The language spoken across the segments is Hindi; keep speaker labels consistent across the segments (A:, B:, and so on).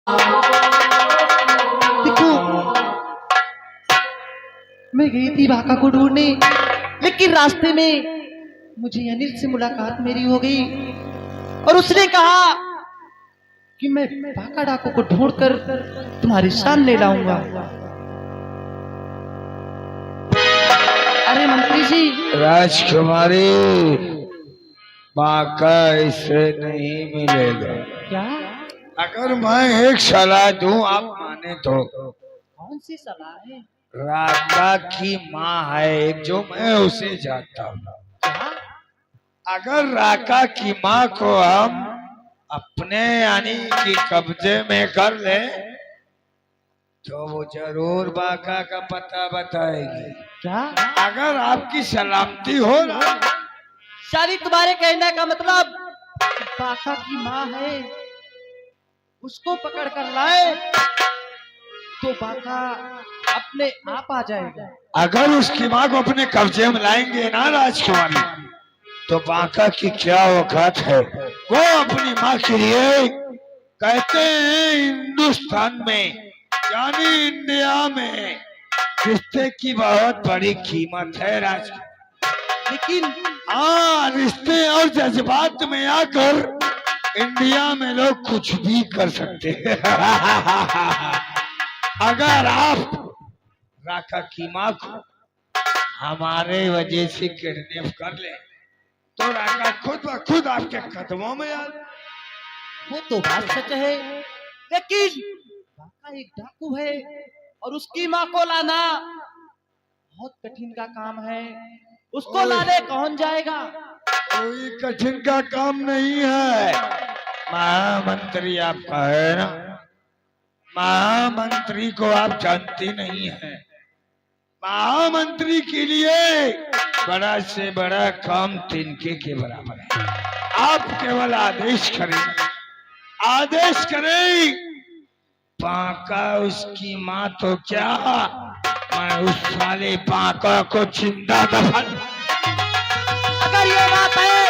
A: देखो, मैं गई थी भाका को ढूंढने, लेकिन रास्ते में मुझे अनिल से मुलाकात मेरी हो गई और उसने कहा कि मैं भाका डाकू को ढूंढकर तुम्हारे सामने लाऊंगा। अरे मंत्री जी।
B: राजकुमारी, बाका इसे नहीं मिलेगा।
A: क्या?
B: अगर मैं एक सलाह दूं आप माने तो।
A: कौन सी सलाह है?
B: राका की माँ है एक, जो मैं उसे जानता हूँ।
A: क्या?
B: अगर राका की माँ को हम अपने यानी कि कब्जे में कर ले तो वो जरूर बाका का पता बताएगी।
A: क्या?
B: अगर आपकी सलामती हो ना।
A: शादी तुम्हारे कहने का मतलब बाका की माँ है, उसको पकड़ कर लाए तो बाका अपने आप आ जाएगा।
B: अगर उसकी माँ को अपने कब्जे में लाएंगे ना राजकुमारी, तो बाका की क्या औकात है। वो अपनी माँ के लिए कहते हैं हिंदुस्तान में यानी इंडिया में रिश्ते की बहुत बड़ी कीमत है राजकुमारी।
A: लेकिन
B: हाँ, रिश्ते और जज्बात में आकर इंडिया में लोग कुछ भी कर सकते हैं। अगर आप राका की माँ को हमारे वजह से किडनैप कर ले तो राका खुद ब खुद आपके कदमों में आ।
A: वो तो बात सच है, लेकिन बाका एक डाकू है और उसकी माँ को लाना बहुत कठिन का काम है। उसको लाने कौन जाएगा?
B: कोई कठिन का काम नहीं है। महामंत्री आपका है ना। महामंत्री को आप जानती नहीं है। महामंत्री के लिए बड़ा से बड़ा काम तिनके के बराबर है। आप केवल आदेश करें, आदेश करें। बाका उसकी माँ तो क्या, मैं उस साले बाका को जिंदा दफन।
A: अगर ये बात है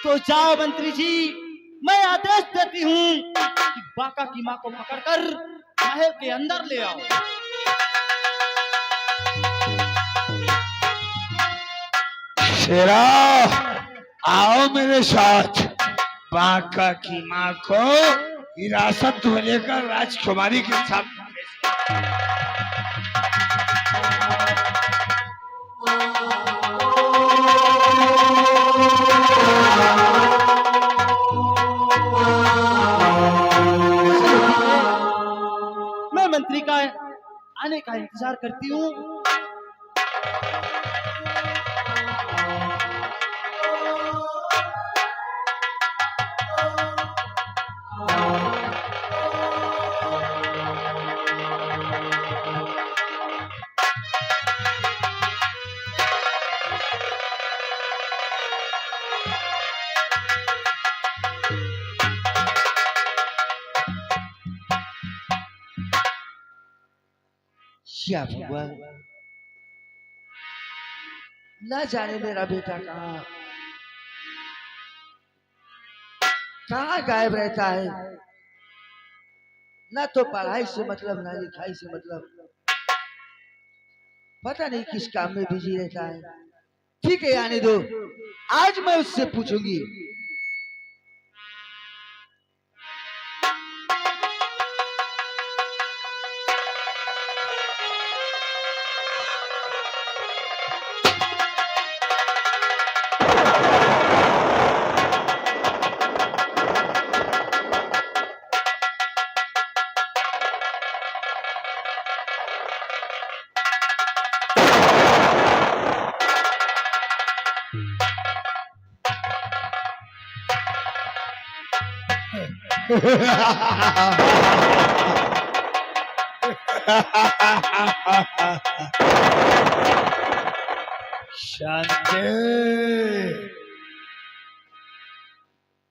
A: तो जाओ मंत्री जी, मैं आदेश देती हूँ कि बाका की माँ को पकड़कर महल के अंदर ले आओ।
B: शेरा, आओ मेरे साथ। बाका की माँ को हिरासत में लेकर राजकुमारी के सामने।
A: मैं मंत्री का आने का इंतजार करती हूँ।
C: क्या भगवान, न जाने मेरा बेटा कहाँ कहाँ गायब रहता है। ना तो पढ़ाई से मतलब, ना लिखाई से मतलब, पता नहीं किस काम में बिजी रहता है। ठीक है, आने दो, आज मैं उससे पूछूंगी।
B: शांति,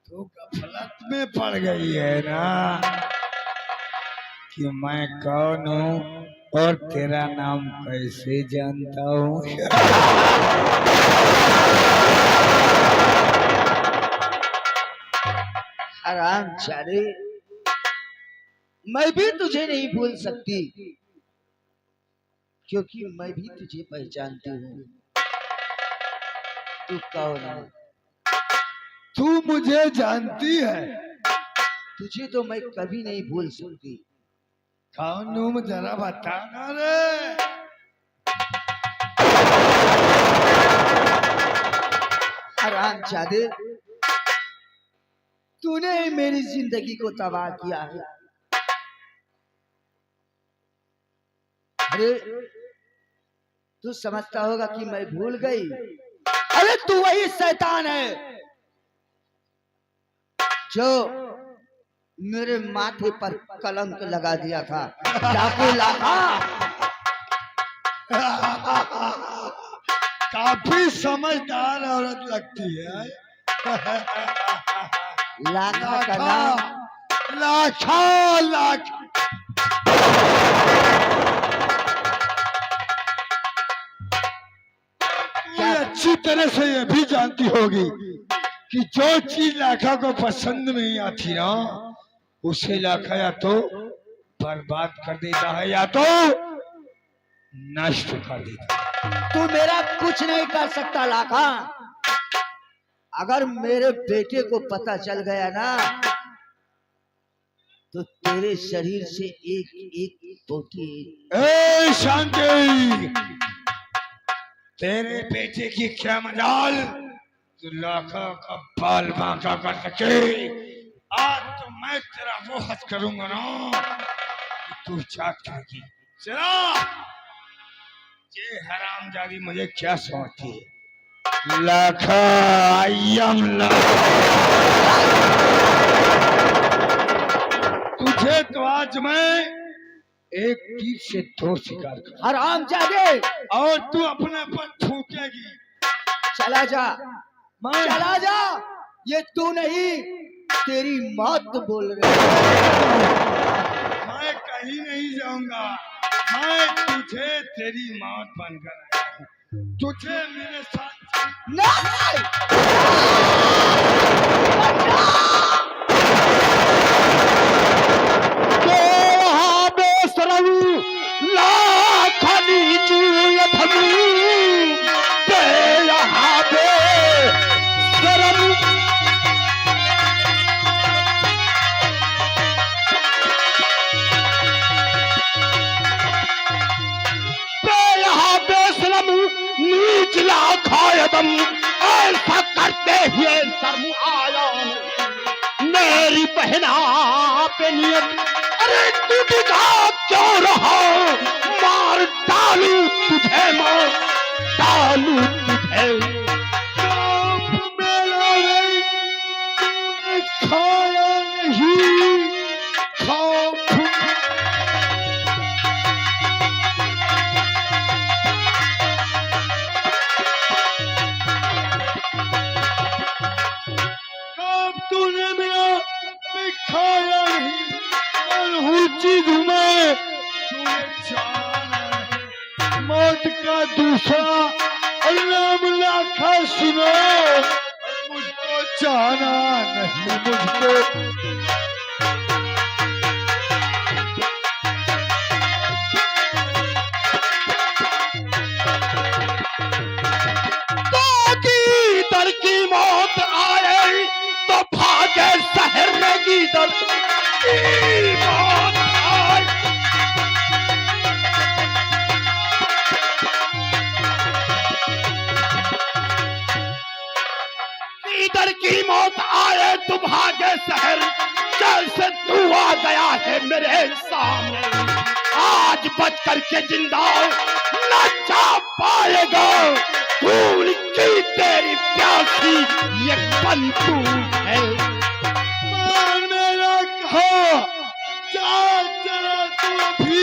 B: तू गफलत में पड़ गई है ना कि मैं कौन हूँ और तेरा नाम कैसे जानता हूँ।
C: आराम चारे, मैं भी तुझे नहीं भूल सकती, क्योंकि मैं भी तुझे पहचानती हूँ। तू कौन है?
B: तू मुझे जानती है?
C: तुझे तो मैं कभी नहीं भूल सकती।
B: कौन हूँ जरा बताना रे।
C: हरामजादे, तूने ही मेरी जिंदगी को तबाह किया है। अरे तू समझता होगा कि मैं भूल गई। अरे तू वही शैतान है जो मेरे माथे पर कलंक लगा दिया था। डाकू लाखा।
B: काफी समझदार औरत लगती है।
C: लाखा का नाम
B: लाखा लाखा। ये अच्छी तरह से ये भी जानती होगी कि जो चीज लाखा को पसंद नहीं आती ना, उसे लाखा या तो बर्बाद कर देता है या तो नष्ट कर देता है।
C: तू मेरा कुछ नहीं कर सकता लाखा। अगर मेरे बेटे को पता चल गया ना, तो तेरे शरीर से एक एक पोटी।
B: ए शांति, तेरे बेटे की क्या मजाल तू लाखा का बाल बांका कर सके। आज तो मैं तेरा वो हद करूंगा ना कि तू चाट खाएगी। चला, ये हरामजादी मुझे क्या समझती है। लाखा आयम तुझे तो आज मैं एक तीर से दो शिकार कर।
C: हरामजादे,
B: और तू अपने पर थूकेगी।
C: चला जा,
B: मैं
C: चला जा। ये तू नहीं, तेरी मौत बोल रही है।
B: मैं कहीं नहीं जाऊंगा। मैं तुझे तेरी मौत बनकर आया हूं। तुझे मेरे साथ
C: नहीं!
D: ऐसा करते हुए शर्म आया मेरी बहना पे नियत। अरे तू दिखा क्यों रहा, मार डालू तुझे, मार डालू तुझे।
B: खाया नहीं खौफ। तूने मेरा खाया नहीं और ऊंची धुएं तूने जाना नहीं। मौत का दूसरा नाम लाखा सुनो, मुझको जाना नहीं। मुझको
D: गीदड़ की मौत आए तो भागे शहर में। गीदड़ की मौत आए, गीदड़ की मौत आए तो भागे शहर। जैसे तू आ गया है मेरे सामने, आज बच करके जिंदा न जा पाएगा। खून की तेरी प्यासी ये बंदूक है।
B: मान मेरा कहा जा चला तू अभी।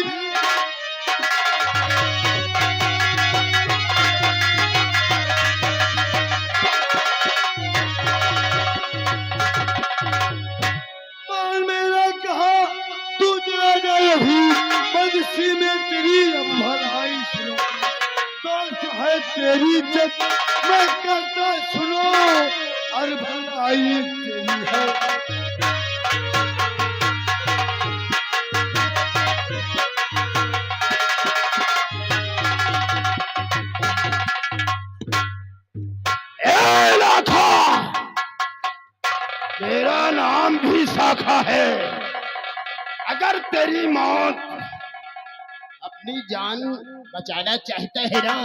B: मान मेरा कहा तू चला जा अभी। बदसी में तेरी भलाई सुनो, तो है तेरी इज्जत मैं करता सुनो, और भलाई तेरी है।
D: है। अगर तेरी मौत
E: अपनी जान बचाना चाहता है ना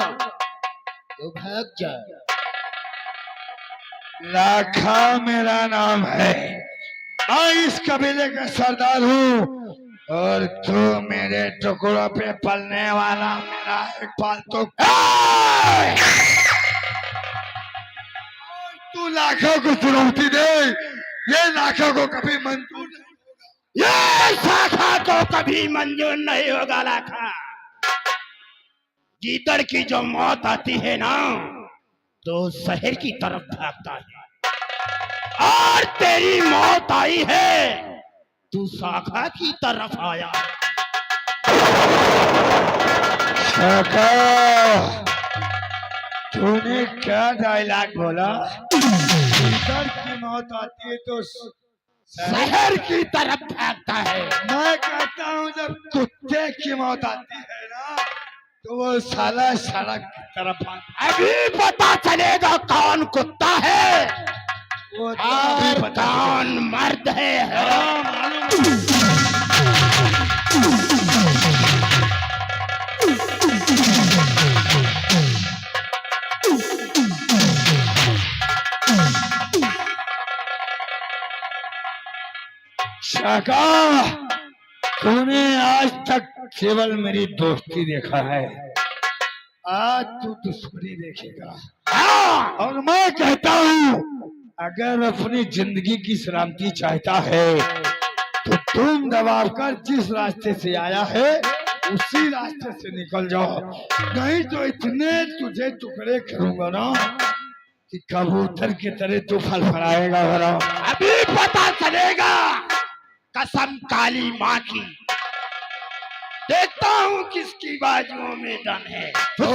E: तो भाग जा।
B: लाखा मेरा नाम है, मैं इस कबीले का सरदार हूँ और तू मेरे टुकड़ों पे पलने वाला मेरा एक पालतू। तू लाखों को चुनौती दे, ये लाखों को कभी मंजूर नहीं।
D: ये शाखा को कभी मंजूर नहीं होगा लाखा। गीदड़ की जो मौत आती है ना तो शहर की तरफ भागता है, और तेरी मौत आई है तू शाखा की तरफ आया।
B: शाखा, तूने क्या डायलॉग बोला? गीदड़ की मौत आती है तो
D: शहर की तरफ भागता है।
B: मैं कहता हूँ जब कुत्ते की मौत आती है ना तो वो साला सड़क की तरफ भागता
D: अभी पता चलेगा कौन कुत्ता है
B: है। वो तो
D: और
B: अभी पता
D: कौन मर्द है।
B: हाँ, मालूम है। शाका, तूने आज तक केवल मेरी दोस्ती देखा है, आज तू दुश्मनी देखेगा।
D: हाँ,
B: और मैं कहता हूँ अगर अपनी जिंदगी की सलामती चाहता है तो तुम दबाव कर जिस रास्ते से आया है उसी रास्ते से निकल जाओ, नहीं तो इतने तुझे टुकड़े करूंगा ना कि कबूतर की तरह तू फड़फड़ाएगा।
D: अभी पता चलेगा। कसम काली माँ की, देखता हूँ किसकी बाजुओं में दम है।
B: तो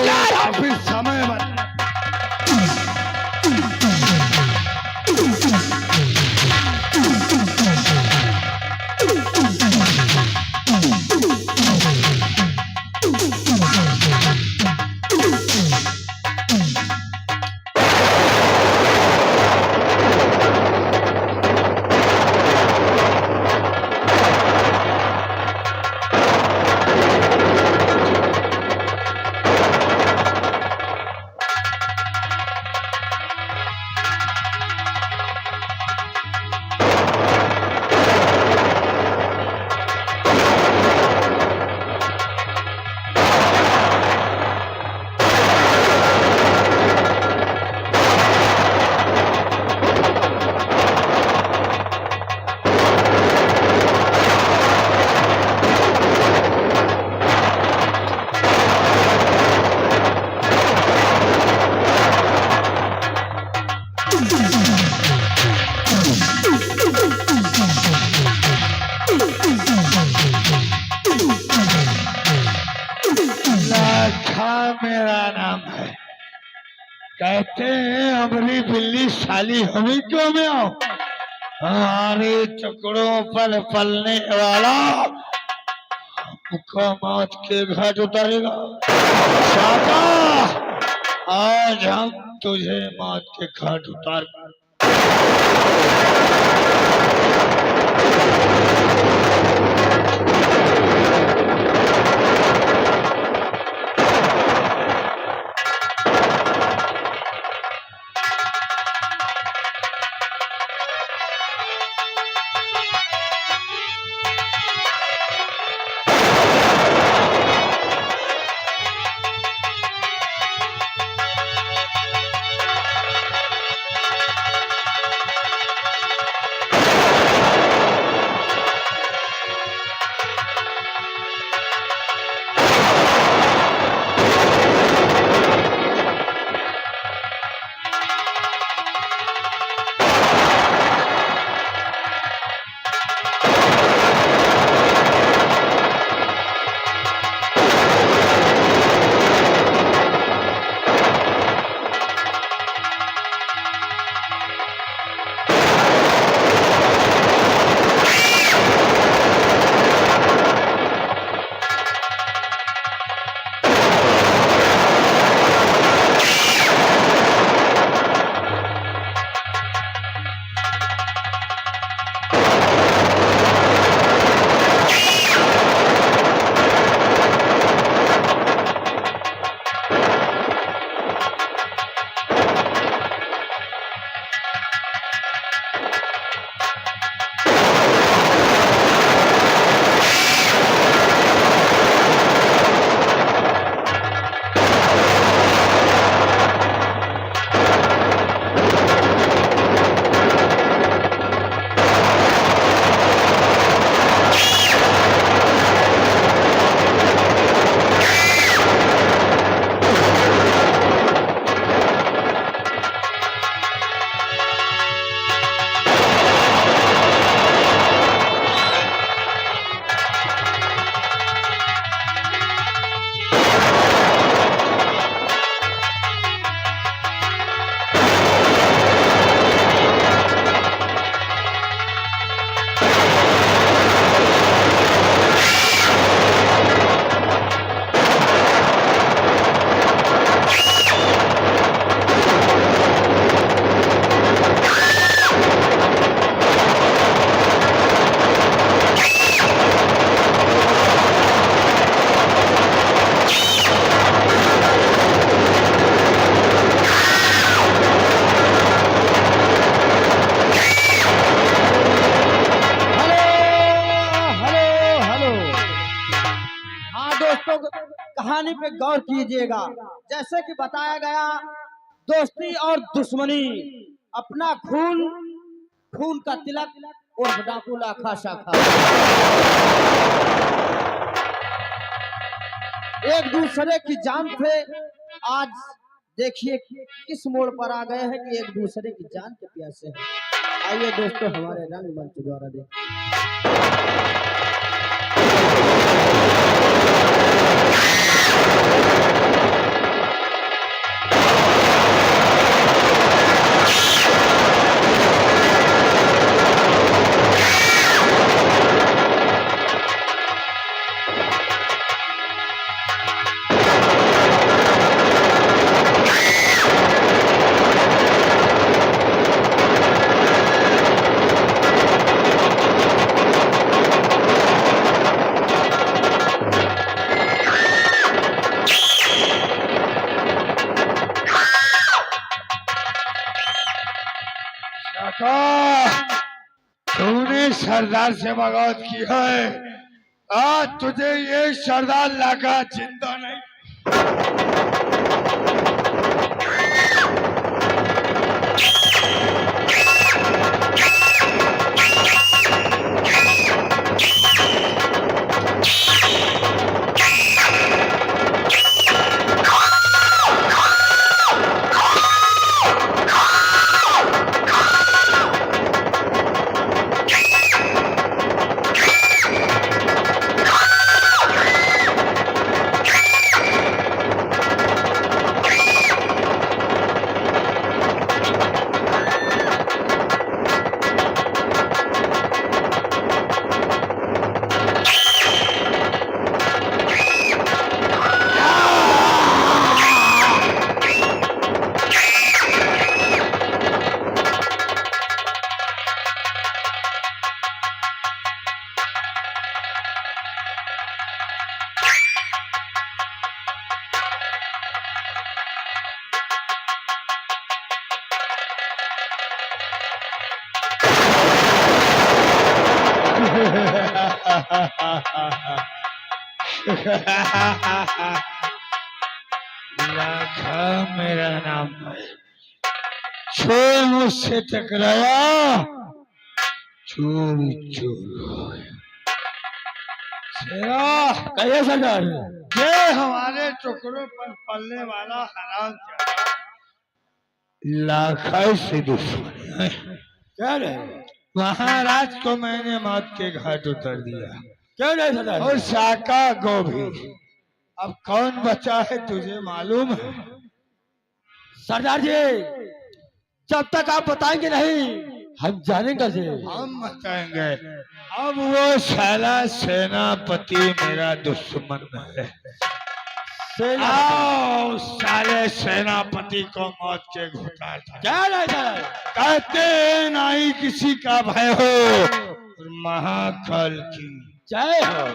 B: अभी समय मत। मेरा नाम है, कहते हैं अमरी बिल्ली साली हमी क्यों में आओ, हमारे टुकड़ों पर पलने वाला हमको मौत के घाट उतारेगा। शाका, आज हम तुझे मौत के घाट उतार
C: दोस्तों कहानी पे गौर कीजिएगा। जैसे कि बताया गया, दोस्ती और दुश्मनी, अपना खून, खून का तिलक और डाकू लाखा शाखा, एक दूसरे की जान थे। आज देखिए किस मोड़ पर आ गए हैं कि एक दूसरे की जान के प्यासे हैं। आइए दोस्तों हमारे रंगमंच द्वारा देखिए।
B: तूने सरदार से बगावत की है, आज तुझे ये सरदार लागा जिंदा नहीं। लाखा मेरा नाम है, जो मुझसे टकराया चूर चूर हो गया।
C: कहिए सरदार।
B: ये हमारे टुकड़ों पर पलने वाला हराम लाखा से दुश्मन है।
C: क्या रहे?
B: महाराज को मैंने मौत के घाट उतर दिया,
C: क्यों नहीं सरदार?
B: और शाका को भी। अब कौन बचा है तुझे मालूम है?
C: सरदार जी, जब तक आप बताएंगे नहीं हम जानेंगे कैसे?
B: हम बताएंगे। अब वो साला सेनापति मेरा दुश्मन है। आओ साले सेनापति को मौत के घुटा था।
C: क्या नहीं सरदार?
B: कहते नहीं किसी का भय हो, महाकाल की
C: जय हो।